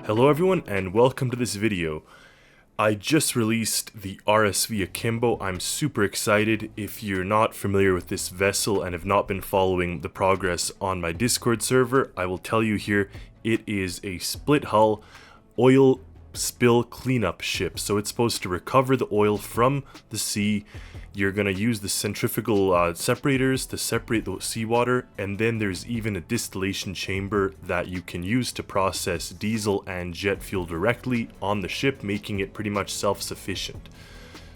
Hello everyone and welcome to this video. I just released the RSV Akimbo. I'm super excited. If you're not familiar with this vessel and have not been following the progress on my Discord server, I will tell you here, it is a split hull oil spill cleanup ship. So it's supposed to recover the oil from the sea. You're going to use the centrifugal separators to separate the seawater, and then there's even a distillation chamber that you can use to process diesel and jet fuel directly on the ship, making it pretty much self-sufficient.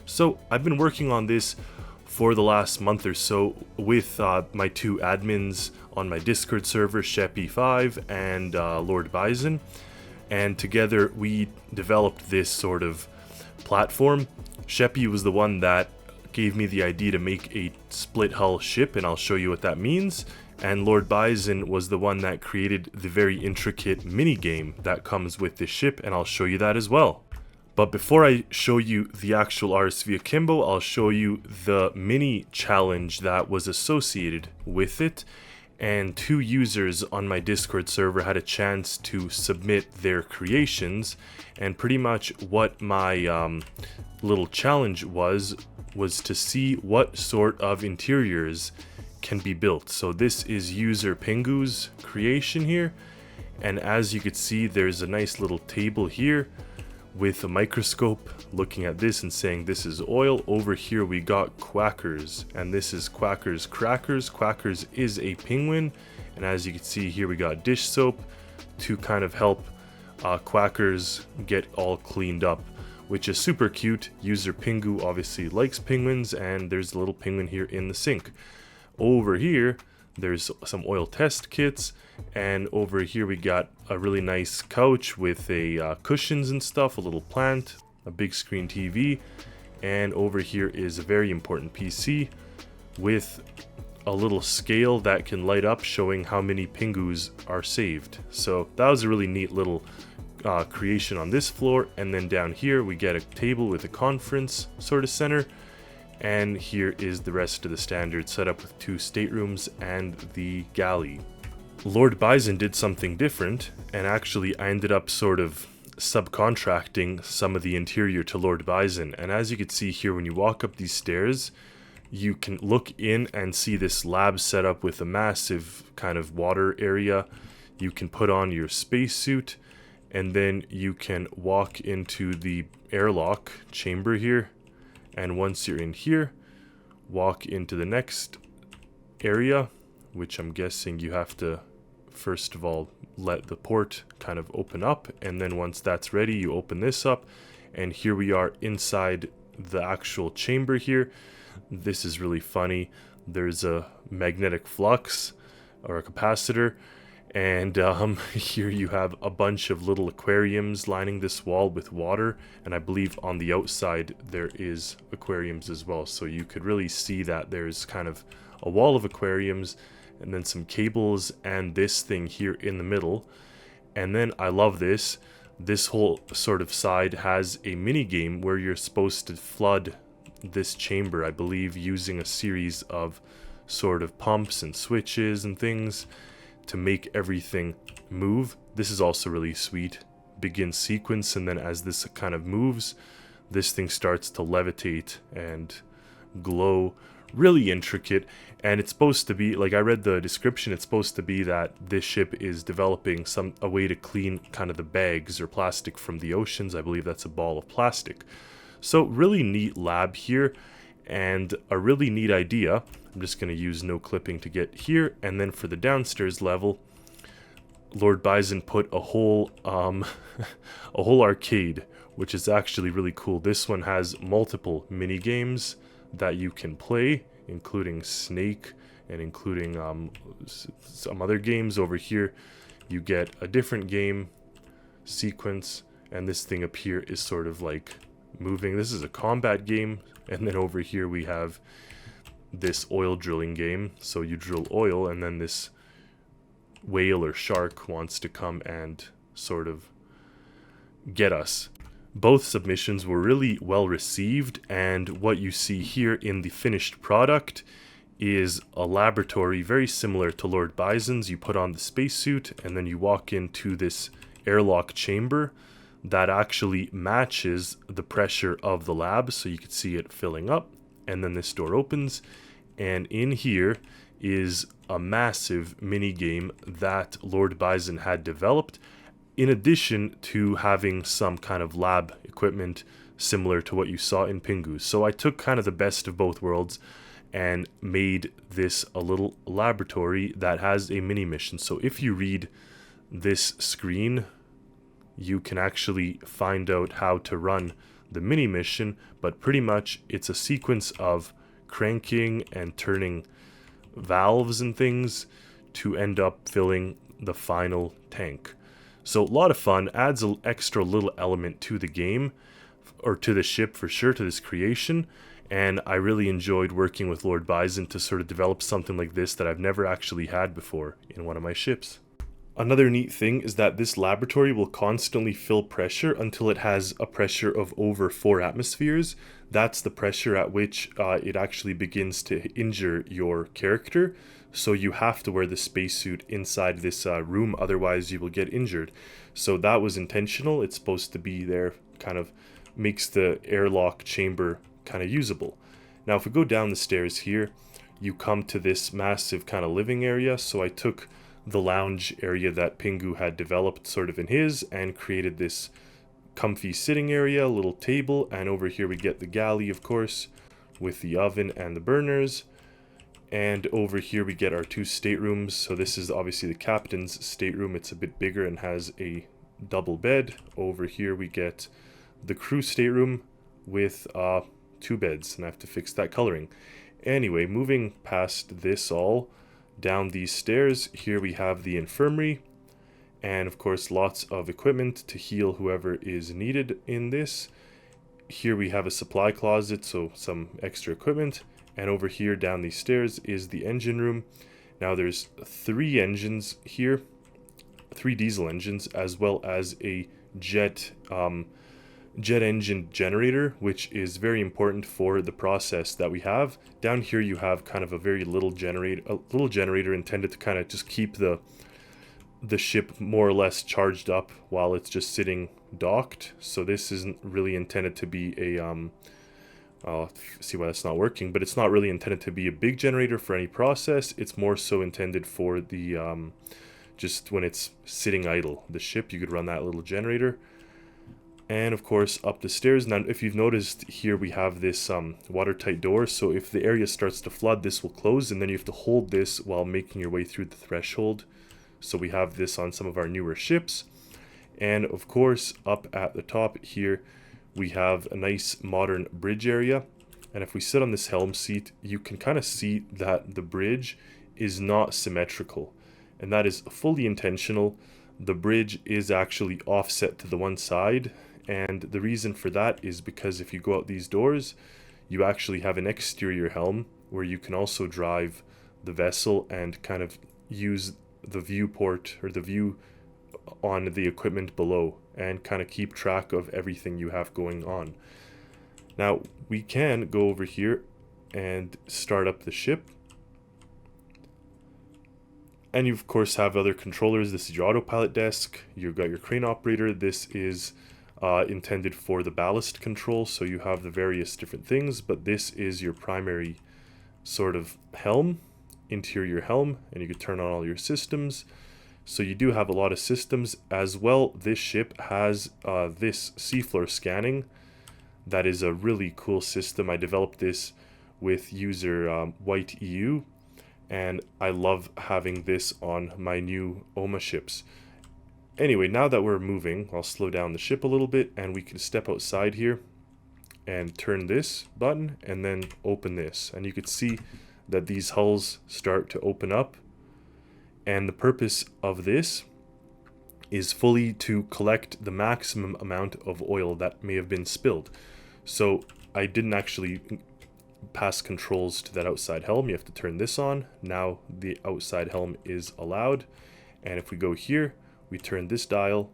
So I've been working on this for the last month or so with my two admins on my Discord server, Sheppy5 and Lord Bison, and together we developed this sort of platform. Sheppy was the one that gave me the idea to make a split hull ship, and I'll show you what that means. And Lord Bison was the one that created the very intricate mini game that comes with this ship, and I'll show you that as well. But before I show you the actual RSV Akimbo, I'll show you the mini challenge that was associated with it. And two users on my Discord server had a chance to submit their creations, and pretty much what my little challenge was to see what sort of interiors can be built. So this is user Pingu's creation here, and as you could see, there's a nice little table here with a microscope looking at this and saying this is oil. Over here we got Quackers, and this is Quackers Crackers. Quackers is a penguin, and as you can see here we got dish soap to kind of help Quackers get all cleaned up, which is super cute. User Pingu obviously likes penguins, and there's a little penguin here in the sink. Over here there's some oil test kits, and over here we got a really nice couch with a cushions and stuff, a little plant, a big screen TV, and over here is a very important PC with a little scale that can light up showing how many Pingus are saved. So that was a really neat little creation on this floor. And then down here we get a table with a conference sort of center, and here is the rest of the standard setup with two staterooms and the galley. Lord Bison did something different, and actually I ended up sort of subcontracting some of the interior to Lord Bison. And as you can see here, when you walk up these stairs, you can look in and see this lab setup with a massive kind of water area. You can put on your spacesuit, and then you can walk into the airlock chamber here. And once you're in here, walk into the next area, which I'm guessing you have to first of all let the port kind of open up, and then once that's ready you open this up, and here we are inside the actual chamber here. This is really funny. There's a magnetic flux or a capacitor, and here you have a bunch of little aquariums lining this wall with water, and I believe on the outside there is aquariums as well. So you could really see that there's kind of a wall of aquariums, and then some cables, and this thing here in the middle. And then I love this whole sort of side has a mini game where you're supposed to flood this chamber, I believe, using a series of sort of pumps and switches and things to make everything move. This is also really sweet. Begin sequence, and then as this kind of moves, this thing starts to levitate and glow. Really intricate, and it's supposed to be, like I read the description, it's supposed to be that this ship is developing a way to clean kind of the bags or plastic from the oceans. I believe that's a ball of plastic. So really neat lab here, and a really neat idea. I'm just going to use no clipping to get here, and then for the downstairs level, Lord Bison put a whole a whole arcade, which is actually really cool. This one has multiple mini games that you can play, including Snake and including some other games. Over here you get a different game sequence, and this thing up here is sort of like moving. This is a combat game, and then over here we have this oil drilling game. So you drill oil, and then this whale or shark wants to come and sort of get us. Both submissions were really well received, and what you see here in the finished product is a laboratory very similar to Lord Bison's. You put on the spacesuit and then you walk into this airlock chamber that actually matches the pressure of the lab, so you can see it filling up. And then this door opens, and in here is a massive mini game that Lord Bison had developed, in addition to having some kind of lab equipment similar to what you saw in Pingu. So I took kind of the best of both worlds and made this a little laboratory that has a mini mission. So if you read this screen, you can actually find out how to run the mini mission, but pretty much it's a sequence of cranking and turning valves and things to end up filling the final tank. So a lot of fun, adds an extra little element to the game, or to the ship for sure, to this creation. And I really enjoyed working with Lord Bison to sort of develop something like this that I've never actually had before in one of my ships. Another neat thing is that this laboratory will constantly fill pressure until it has a pressure of over 4 atmospheres. That's the pressure at which it actually begins to injure your character. So you have to wear the spacesuit inside this room, otherwise you will get injured. So that was intentional. It's supposed to be there, kind of makes the airlock chamber kind of usable. Now if we go down the stairs here, you come to this massive kind of living area. So I took the lounge area that Pingu had developed sort of in his and created this comfy sitting area, little table, and over here we get the galley, of course, with the oven and the burners. And over here we get our 2 staterooms. So this is obviously the captain's stateroom. It's a bit bigger and has a double bed. Over here we get the crew stateroom with 2 beds, and I have to fix that coloring. Anyway, moving past this all, down these stairs, here we have the infirmary, and of course lots of equipment to heal whoever is needed in this. Here we have a supply closet, so some extra equipment, and over here down these stairs is the engine room. Now there's 3 engines here, 3 diesel engines, as well as a jet engine generator, which is very important for the process that we have. Down here you have kind of a very little generator intended to kind of just keep the ship more or less charged up while it's just sitting docked. So this isn't really intended to be a I'll see why that's not working, but it's not really intended to be a big generator for any process. It's more so intended for the just when it's sitting idle, the ship, you could run that little generator. And of course up the stairs. Now if you've noticed here, we have this watertight door, so if the area starts to flood, this will close, and then you have to hold this while making your way through the threshold. So we have this on some of our newer ships. And of course up at the top here we have a nice modern bridge area, and if we sit on this helm seat, you can kind of see that the bridge is not symmetrical, and that is fully intentional. The bridge is actually offset to the one side, and the reason for that is because if you go out these doors, you actually have an exterior helm where you can also drive the vessel and kind of use the viewport or the view on the equipment below and kind of keep track of everything you have going on. Now we can go over here and start up the ship, and you of course have other controllers. This is your autopilot desk, you've got your crane operator. This is intended for the ballast control, so you have the various different things, but this is your primary sort of helm, interior helm, and you can turn on all your systems. So you do have a lot of systems as well. This ship has this seafloor scanning. That is a really cool system. I developed this with user White EU, and I love having this on my new OMA ships. Anyway, now that we're moving, I'll slow down the ship a little bit, and we can step outside here and turn this button and then open this, and you can see that these hulls start to open up. And the purpose of this is fully to collect the maximum amount of oil that may have been spilled. So I didn't actually pass controls to that outside helm. You have to turn this on. Now the outside helm is allowed. And if we go here, we turn this dial,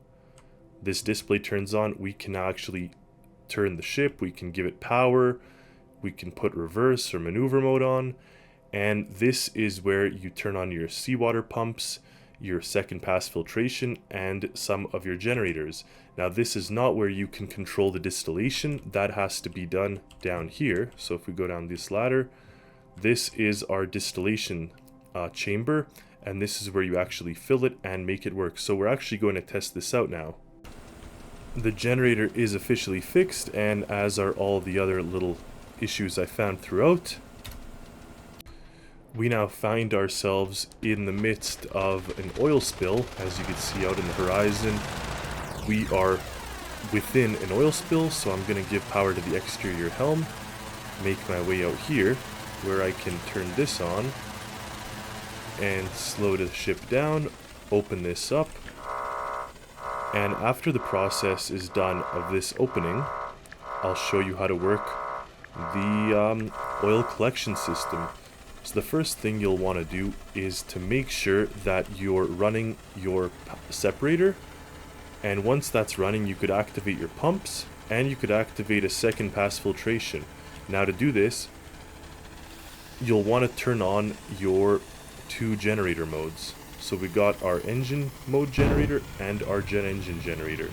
this display turns on. We can now actually turn the ship, we can give it power, we can put reverse or maneuver mode on. And this is where you turn on your seawater pumps. your second pass filtration, and some of your generators. Now this is not where you can control the distillation. That has to be done down here. So if we go down this ladder, this is our distillation chamber, and this is where you actually fill it and make it work. So we're actually going to test this out now. The generator is officially fixed, and as are all the other little issues I found throughout. We now find ourselves in the midst of an oil spill. As you can see out in the horizon, we are within an oil spill, so I'm going to give power to the exterior helm, make my way out here where I can turn this on and slow the ship down, open this up, and after the process is done of this opening, I'll show you how to work the oil collection system. So the first thing you'll want to do is to make sure that you're running your separator, and once that's running you could activate your pumps and you could activate a second pass filtration. Now to do this, you'll want to turn on your 2 generator modes. So we got our engine mode generator and our jet engine generator.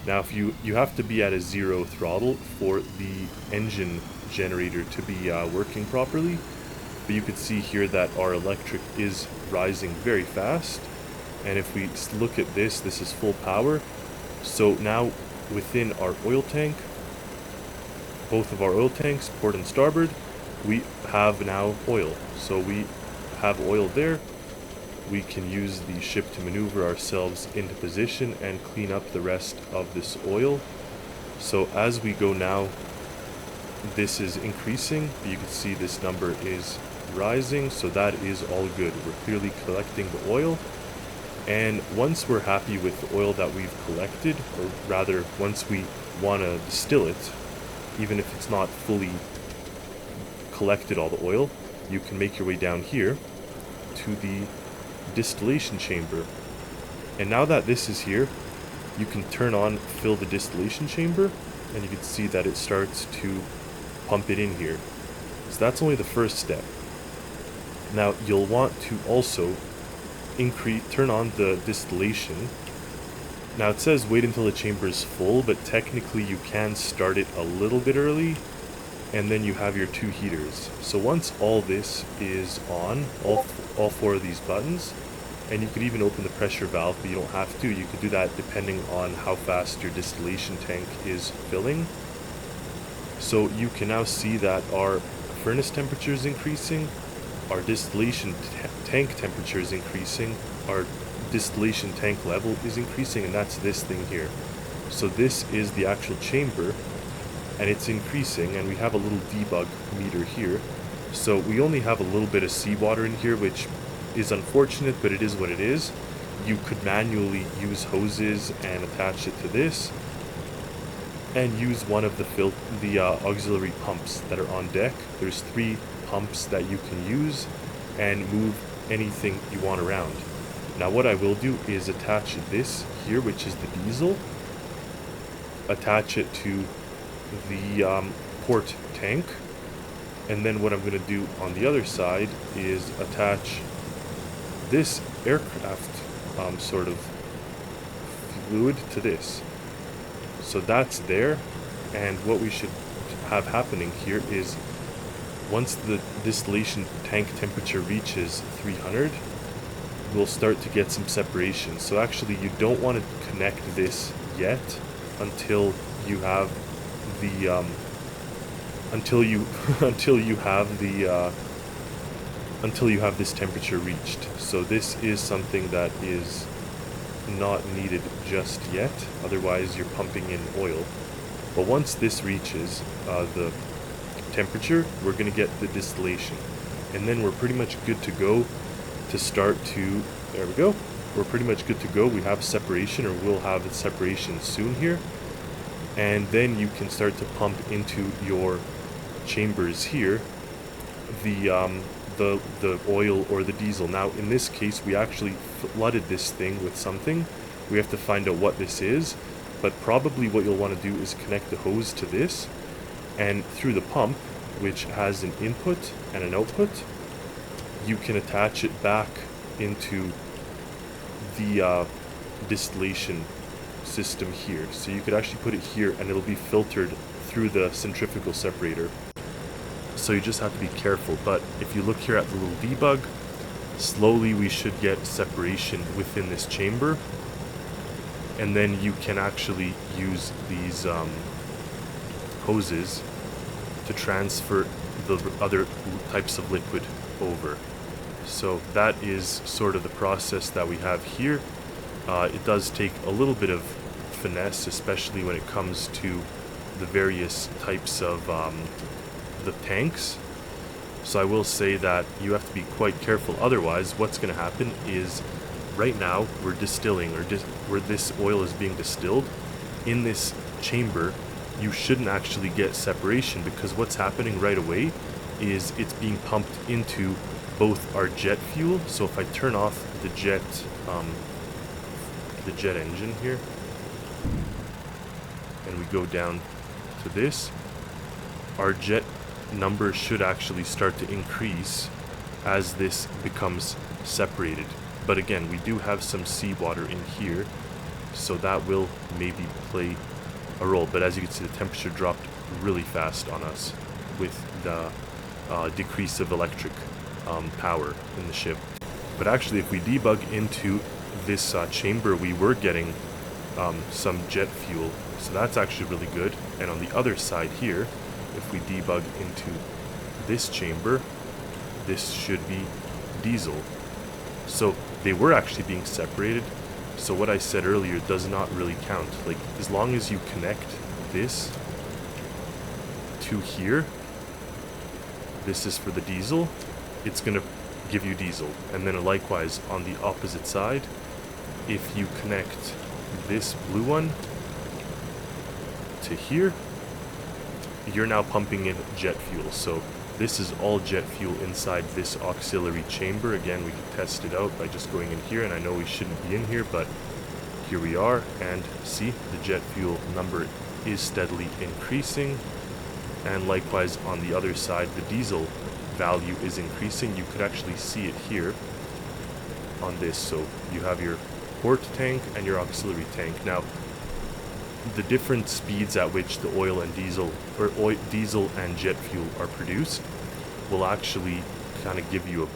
Now if you have to be at a 0 throttle for the engine generator to be working properly. But you can see here that our electric is rising very fast, and if we look at this, this is full power. So now within our oil tank, both of our oil tanks, port and starboard, we have now oil. So we have oil there. We can use the ship to maneuver ourselves into position and clean up the rest of this oil. So as we go now, this is increasing. You can see this number is rising, so that is all good. We're clearly collecting the oil, and once we're happy with the oil that we've collected, or rather once we want to distill it, even if it's not fully collected all the oil, you can make your way down here to the distillation chamber. And now that this is here, you can turn on fill the distillation chamber, and you can see that it starts to pump it in here. So that's only the first step. Now you'll want to also turn on the distillation. Now it says wait until the chamber is full, but technically you can start it a little bit early, and then you have your 2 heaters. So once all this is on, all 4 of these buttons, and you could even open the pressure valve, but you don't have to. You could do that depending on how fast your distillation tank is filling. So you can now see that our furnace temperature is increasing, our distillation tank temperature is increasing, our distillation tank level is increasing, and that's this thing here. So this is the actual chamber, and it's increasing, and we have a little debug meter here. So we only have a little bit of seawater in here, which is unfortunate, but it is what it is. You could manually use hoses and attach it to this, and use one of the auxiliary pumps that are on deck. There's 3 pumps that you can use and move anything you want around. Now what I will do is attach this here, which is the diesel, attach it to the port tank, and then what I'm going to do on the other side is attach this aircraft sort of fluid to this. So that's there, and what we should have happening here is once the distillation tank temperature reaches 300, we'll start to get some separation. So actually you don't want to connect this yet until you have the until you have this temperature reached. So this is something that is not needed just yet, otherwise you're pumping in oil. But once this reaches the temperature, we're going to get the distillation, and then we're pretty much good to go to start to, there we go, we're pretty much good to go. We have separation, or we'll have the separation soon here, and then you can start to pump into your chambers here the oil or the diesel. Now in this case we actually flooded this thing with something. We have to find out what this is, but probably what you'll want to do is connect the hose to this, and through the pump, which has an input and an output, you can attach it back into the distillation system here. So you could actually put it here and it'll be filtered through the centrifugal separator. So you just have to be careful. But if you look here at the little debug, slowly we should get separation within this chamber. And then you can actually use these hoses to transfer the other types of liquid over. So that is sort of the process that we have here. It does take a little bit of finesse, especially when it comes to the various types of the tanks. So I will say that you have to be quite careful, otherwise what's going to happen is right now we're distilling, or where this oil is being distilled in this chamber, you shouldn't actually get separation, because what's happening right away is it's being pumped into both our jet fuel. So if I turn off the jet engine here and we go down to this, our jet number should actually start to increase as this becomes separated. But again, we do have some seawater in here, so that will maybe play a role. But as you can see, the temperature dropped really fast on us with the decrease of electric power in the ship. But actually, if we debug into this chamber, we were getting some jet fuel, so that's actually really good. And on the other side here, if we debug into this chamber, this should be diesel. So they were actually being separated. So what I said earlier does not really count. Like, as long as you connect this to here, this is for the diesel, it's gonna give you diesel. And then likewise on the opposite side, if you connect this blue one to here, you're now pumping in jet fuel. So this is all jet fuel inside this auxiliary chamber. Again, we can test it out by just going in here, and I know we shouldn't be in here, but here we are, and see, the jet fuel number is steadily increasing. And likewise on the other side, the diesel value is increasing. You could actually see it here on this. So you have your port tank and your auxiliary tank. Now, the different speeds at which the oil and diesel, or diesel and jet fuel are produced, will actually kind of give you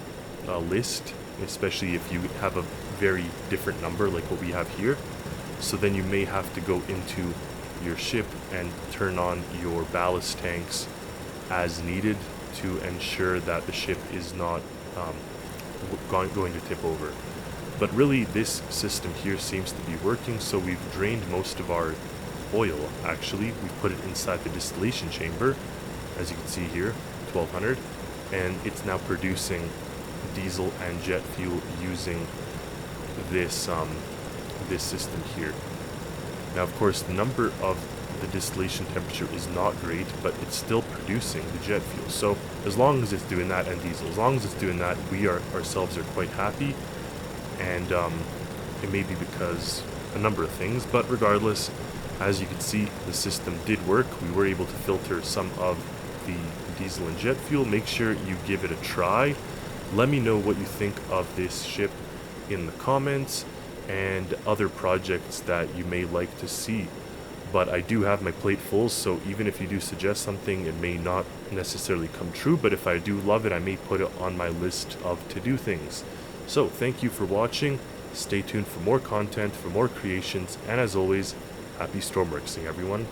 a list, especially if you have a very different number like what we have here. So then you may have to go into your ship and turn on your ballast tanks as needed to ensure that the ship is not going to tip over. But really, this system here seems to be working. So we've drained most of our oil. Actually, we put it inside the distillation chamber, as you can see here, 1200, and it's now producing diesel and jet fuel using this this system here. Now, of course, the number of the distillation temperature is not great, but it's still producing the jet fuel. So as long as it's doing that, and diesel, as long as it's doing that, we ourselves are quite happy. And it may be because a number of things, but regardless, as you can see, the system did work. We were able to filter some of the diesel and jet fuel. Make sure you give it a try. Let me know what you think of this ship in the comments and other projects that you may like to see. But I do have my plate full, so even if you do suggest something, it may not necessarily come true, but if I do love it, I may put it on my list of to-do things. So thank you for watching. Stay tuned for more content, for more creations, and as always, happy Stormworksing, everyone.